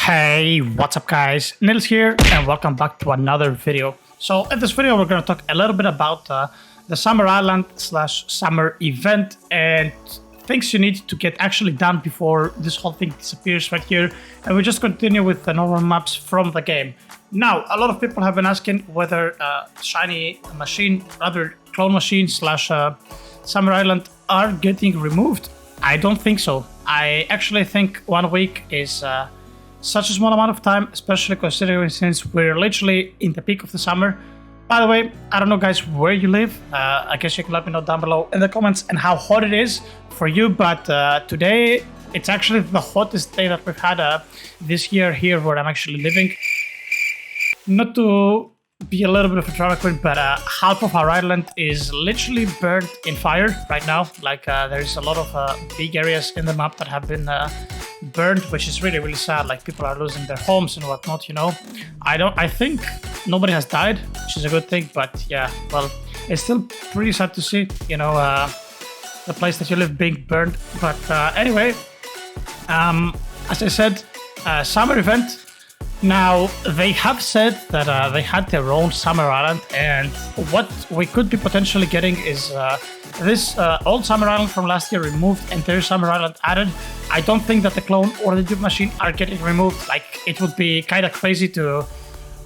Hey, what's up guys? Nils here and welcome back to another video. So in this video we're going to talk a little bit about the Summer Island / summer event and things you need to get actually done before this whole thing disappears right here, and we just continue with the normal maps from the game. Now, a lot of people have been asking whether shiny machine, rather clone machine / Summer Island are getting removed. I don't think so. I actually think 1 week is such a small amount of time, especially considering since we're literally in the peak of the summer. By the way, I don't know guys where you live. I guess you can let me know down below in the comments and how hot it is for you, but today it's actually the hottest day that we've had this year here where I'm actually living. Not to be a little bit of a drama queen, but half of our island is literally burned in fire right now. Like there's a lot of big areas in the map that have been burned, which is really sad. Like people are losing their homes and whatnot, you know. I think nobody has died, which is a good thing, but yeah, well, it's still pretty sad to see, you know, the place that you live being burned. But anyway, as I said, summer event. Now, they have said that they had their own Summer Island, and what we could be potentially getting is this old Summer Island from last year removed and their Summer Island added. I don't think that the clone or the dupe machine are getting removed. Like, it would be kind of crazy to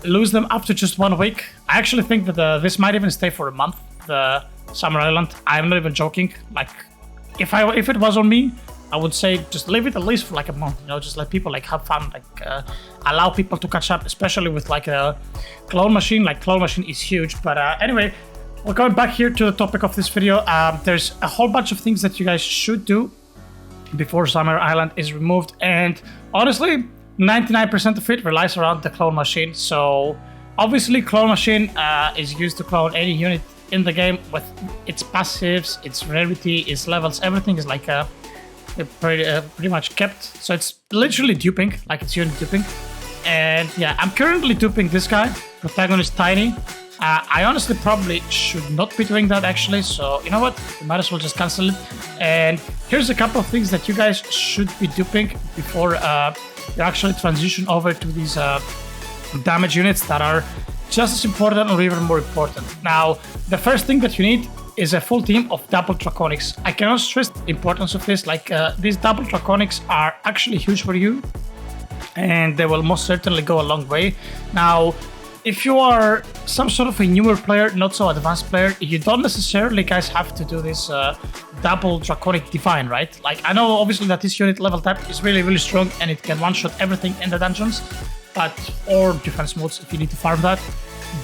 lose them after just 1 week. I actually think that this might even stay for a month, the Summer Island. I'm not even joking. Like, if it was on me, I would say just leave it at least for like a month, you know, just let people like have fun, like allow people to catch up, especially with like a clone machine. Like clone machine is huge. But anyway, we're going back here to the topic of this video. There's a whole bunch of things that you guys should do before Summer Island is removed, and honestly 99% of it relies around the clone machine. So obviously clone machine is used to clone any unit in the game with its passives, its rarity, its levels. Everything is like pretty much kept, so it's literally duping, like it's unit duping. And yeah, I'm currently duping this guy, protagonist Tiny. I honestly probably should not be doing that actually, so you know what, we might as well just cancel it. And here's a couple of things that you guys should be duping before you actually transition over to these damage units that are just as important or even more important. Now, the first thing that you need is a full team of double draconics. I cannot stress the importance of this. Like these double draconics are actually huge for you, and they will most certainly go a long way. Now, if you are some sort of a newer player, not so advanced player, you don't necessarily guys have to do this double draconic divine, right? Like I know obviously that this unit level type is really strong and it can one-shot everything in the dungeons, but or defense modes if you need to farm that.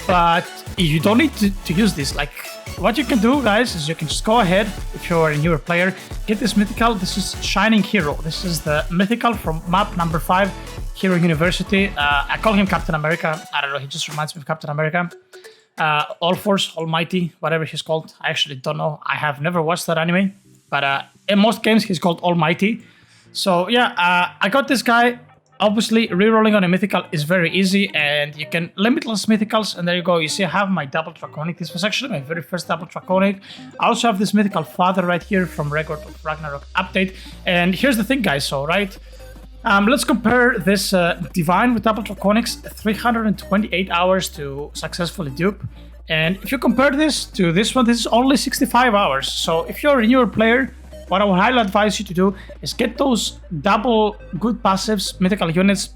But you don't need to use this. Like what you can do guys is you can just go ahead, if you're a newer player, get this mythical. This is Shining Hero. This is the mythical from map number 5, Hero University. I call him Captain America. I don't know, he just reminds me of Captain America. All Force, Almighty, whatever he's called. I actually don't know. I have never watched that anime, but in most games he's called Almighty. So yeah, I got this guy. Obviously, rerolling on a mythical is very easy, and you can limitless mythicals, and there you go. You see I have my double draconic. This was actually my very first double draconic. I also have this mythical father right here from Record of Ragnarok update. And here's the thing guys, so right, let's compare this divine with double draconics, 328 hours to successfully dupe. And if you compare this to this one, this is only 65 hours. So if you're a newer player, what I would highly advise you to do is get those double good passives mythical units.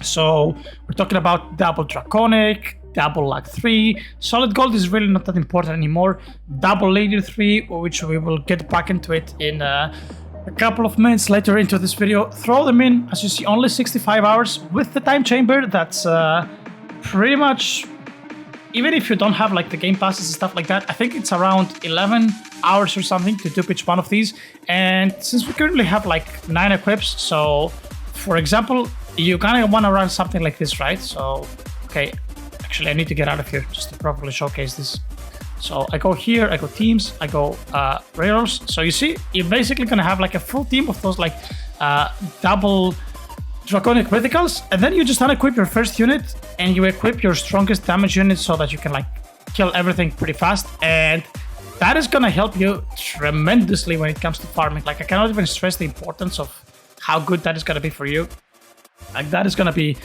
So we're talking about double draconic, double lag 3, solid gold is really not that important anymore, double leader 3, which we will get back into it in a couple of minutes later into this video. Throw them in. As you see, only 65 hours with the time chamber. That's pretty much, even if you don't have like the game passes and stuff like that, I think it's around 11 hours or something to dupe each one of these. And since we currently have like 9 equips, so for example, you kind of want to run something like this, right? So, okay, actually I need to get out of here just to properly showcase this. So I go here, I go teams, I go railroads. So you see, you're basically gonna have like a full team of those like double draconic mythicals, and then you just unequip your first unit and you equip your strongest damage unit so that you can like kill everything pretty fast. And that is gonna help you tremendously when it comes to farming. Like I cannot even stress the importance of how good that is gonna be for you. Like that is gonna be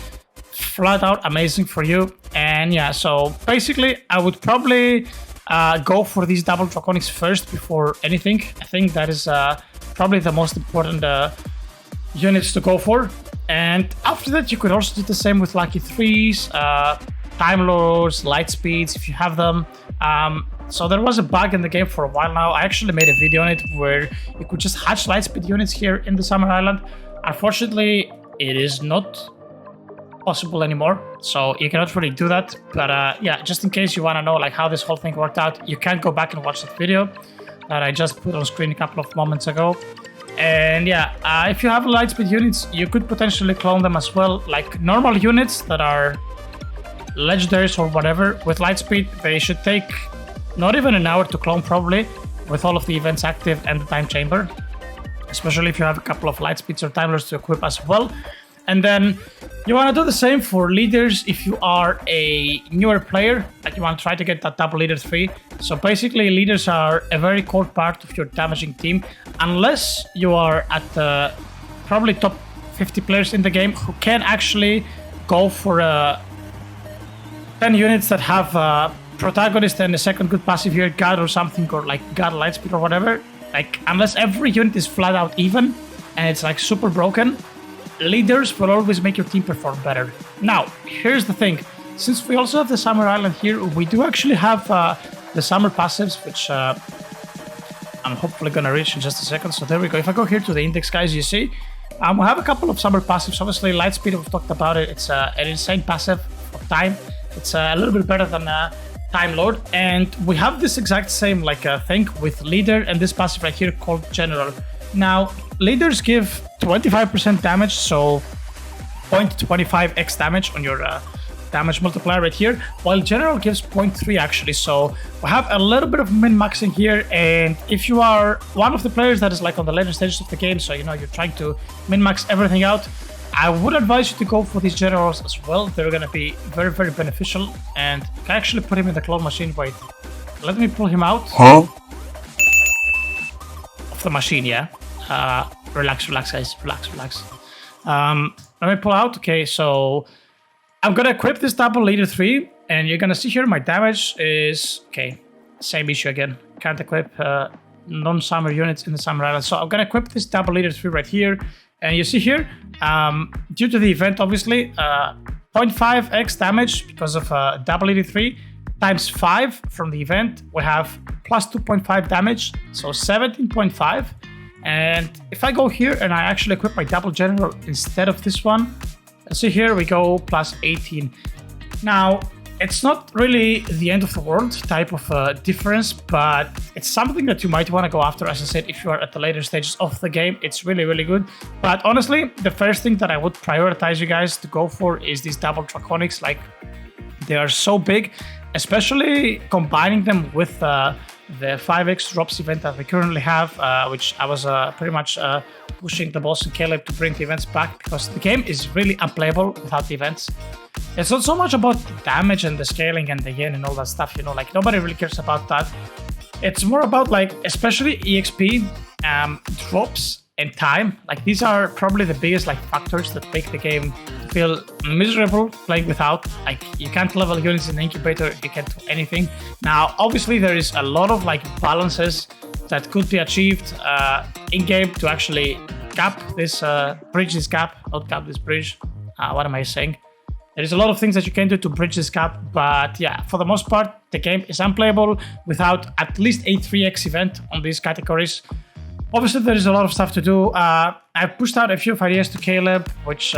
flat out amazing for you. And yeah, so basically I would probably go for these double draconics first before anything. I think that is probably the most important units to go for. And after that, you could also do the same with Lucky 3s, Time Lords, Light Speeds, if you have them. So there was a bug in the game for a while now. I actually made a video on it where you could just hatch Lightspeed units here in the Summer Island. Unfortunately, it is not possible anymore, so you cannot really do that. But yeah, just in case you want to know like how this whole thing worked out, you can go back and watch that video that I just put on screen a couple of moments ago. And yeah, if you have Lightspeed units, you could potentially clone them as well. Like normal units that are legendaries or whatever with Lightspeed, they should take not even an hour to clone probably, with all of the events active and the time chamber, especially if you have a couple of Lightspeeds or Time Lords to equip as well. And then you want to do the same for leaders if you are a newer player, like you want to try to get that double leader 3. So basically leaders are a very core part of your damaging team, unless you are at the probably top 50 players in the game who can actually go for 10 units that have protagonist and a second good passive here, God or something, or like God Lightspeed or whatever. Like unless every unit is flat out even and it's like super broken, leaders will always make your team perform better. Now, here's the thing. Since we also have the Summer Island here, we do actually have the summer passives, which I'm hopefully going to reach in just a second. So there we go. If I go here to the index, guys, you see, we have a couple of summer passives. Obviously, Lightspeed, we've talked about it. It's an insane passive of time. It's a little bit better than Time Lord. And we have this exact same like thing with Leader and this passive right here called General. Now, leaders give 25% damage, so 0.25x damage on your damage multiplier right here, while General gives 0.3 actually. So we have a little bit of min-maxing here, and if you are one of the players that is like on the later stages of the game, so you know you're trying to min-max everything out, I would advise you to go for these Generals as well. They're gonna be very, very beneficial, and I can actually put him in the clone machine. Wait, let me pull him out. Of the machine, yeah. Relax, guys. Relax. Let me pull out. Okay, so I'm gonna equip this double leader 3, and you're gonna see here my damage is okay. Same issue again. Can't equip non-summer units in the Summer Island. So I'm gonna equip this double leader 3 right here, and you see here, due to the event, obviously, 0.5x damage because of double leader 3 times 5 from the event. We have plus 2.5 damage, so 17.5. And if I go here and I actually equip my double general instead of this one, see here we go plus 18. Now, it's not really the end of the world type of difference, but it's something that you might want to go after. As I said, if you are at the later stages of the game, it's really, really good. But honestly, the first thing that I would prioritize you guys to go for is these double draconics. Like, they are so big, especially combining them with the 5x drops event that we currently have, which I was pretty much pushing the boss and Caleb to bring the events back, because the game is really unplayable without the events. It's not so much about the damage and the scaling and the yen and all that stuff, you know, like nobody really cares about that. It's more about like, especially EXP, drops and time. Like these are probably the biggest like factors that make the game feel miserable playing without. Like you can't level units in the incubator, you can't do anything. Now obviously there is a lot of like balances that could be achieved in game to actually cap this bridge this gap, not cap this bridge. What am I saying? There's a lot of things that you can do to bridge this gap, but yeah, for the most part the game is unplayable without at least a 3x event on these categories. Obviously, there is a lot of stuff to do. I've pushed out a few of ideas to Caleb, which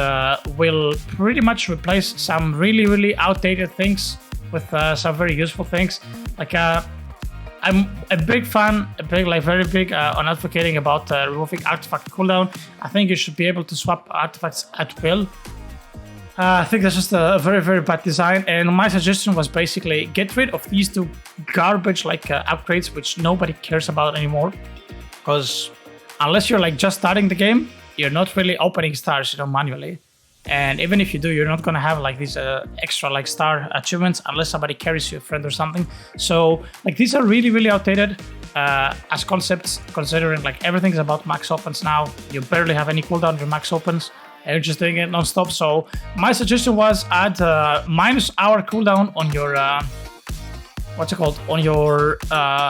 will pretty much replace some really, really outdated things with some very useful things. Like, I'm a big fan, very big on advocating about removing artifact cooldown. I think you should be able to swap artifacts at will. I think that's just a very, very bad design. And my suggestion was basically get rid of these two garbage like upgrades, which nobody cares about anymore. Because unless you're like just starting the game, you're not really opening stars, you know, manually. And even if you do, you're not gonna have like these extra like star achievements unless somebody carries you a friend or something. So like these are really, really outdated as concepts, considering like everything's about max opens now. You barely have any cooldown on your max opens. and you're just doing it non-stop. So my suggestion was add -hour cooldown on your on your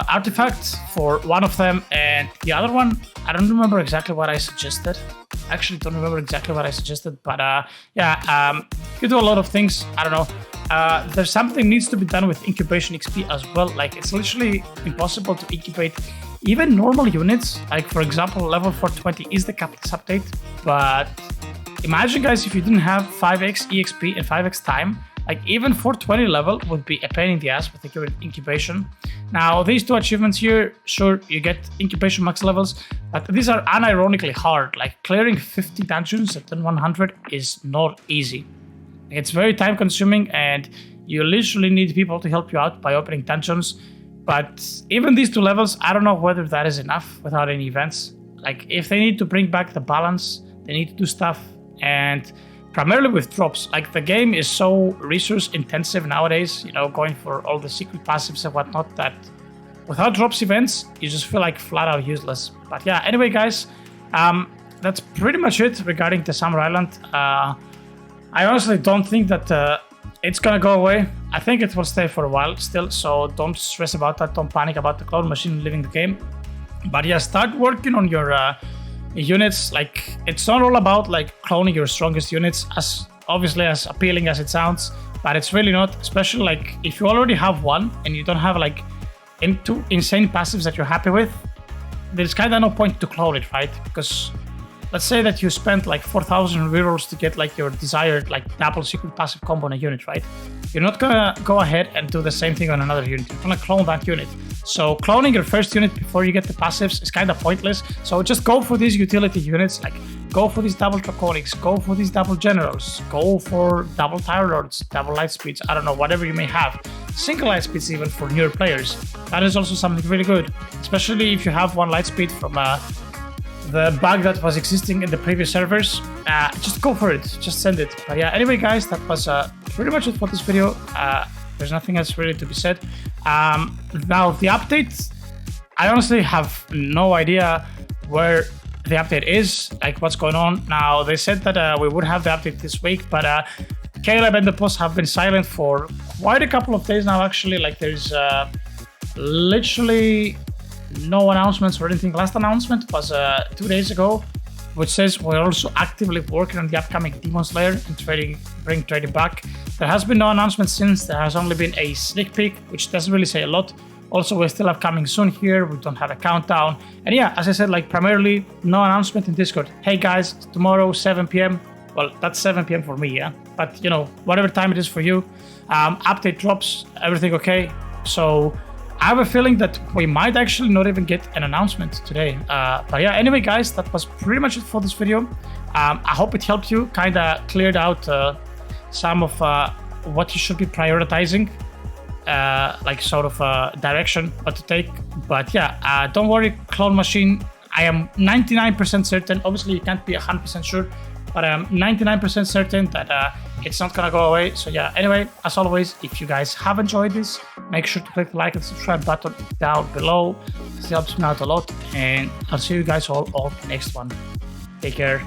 artifact for one of them, and the other one, I don't remember exactly what I suggested. Actually, don't remember exactly what I suggested, but you do a lot of things. I don't know. There's something needs to be done with incubation XP as well. Like, it's literally impossible to incubate even normal units. Like, for example, level 420 is the cap this update, but imagine, guys, if you didn't have 5x EXP and 5x time, like even 420 level would be a pain in the ass with the incubation. Now, these two achievements here, sure, you get incubation max levels, but these are unironically hard. Like, clearing 50 dungeons at 100 is not easy. It's very time consuming, and you literally need people to help you out by opening dungeons. But even these two levels, I don't know whether that is enough without any events. Like, if they need to bring back the balance, they need to do stuff, and primarily with drops. Like, the game is so resource intensive nowadays, you know, going for all the secret passives and whatnot, that without drops events, you just feel like flat out useless. But yeah, anyway, guys, that's pretty much it regarding the Summer Island. I honestly don't think that it's gonna go away. I think it will stay for a while still, so don't stress about that. Don't panic about the clone machine leaving the game. But yeah, start working on your units. Like, it's not all about like cloning your strongest units, as obviously as appealing as it sounds, but it's really not. Especially like if you already have one and you don't have like two insane passives that you're happy with, there's kind of no point to clone it, right? Because let's say that you spent like 4,000 rerolls to get like your desired like double secret passive combo on a unit, right? You're not gonna go ahead and do the same thing on another unit. You're gonna clone that unit. So cloning your first unit before you get the passives is kind of pointless. So just go for these utility units, like go for these double draconics, go for these double generals, go for double tire lords, double light speeds, I don't know, whatever you may have. Single light speeds even for newer players. That is also something really good, especially if you have one light speed from the bug that was existing in the previous servers. Just go for it, just send it. But yeah, anyway, guys, that was pretty much it for this video. There's nothing else really to be said. Now, the update, I honestly have no idea where the update is, like what's going on. Now, they said that we would have the update this week, but Caleb and the post have been silent for quite a couple of days now, actually. Like, there's literally no announcements or anything. Last announcement was 2 days ago, which says we're also actively working on the upcoming Demon Slayer and bring trading back. There has been no announcement since. There has only been a sneak peek, which doesn't really say a lot. Also, we still have coming soon here. We don't have a countdown. And yeah, as I said, like primarily no announcement in Discord. Hey guys, tomorrow 7 p.m. Well, that's 7 p.m. for me, yeah. But you know, whatever time it is for you, update drops, everything okay. So I have a feeling that we might actually not even get an announcement today. But yeah, anyway, guys, that was pretty much it for this video. I hope it helped you, kind of cleared out some of what you should be prioritizing, like sort of direction what to take. But yeah, don't worry, clone machine, I am 99% certain. Obviously, you can't be 100% sure, but I'm 99% certain that it's not gonna go away. So yeah, anyway, as always, if you guys have enjoyed this, make sure to click the like and subscribe button down below. This helps me out a lot, and I'll see you guys all on the next one. Take care.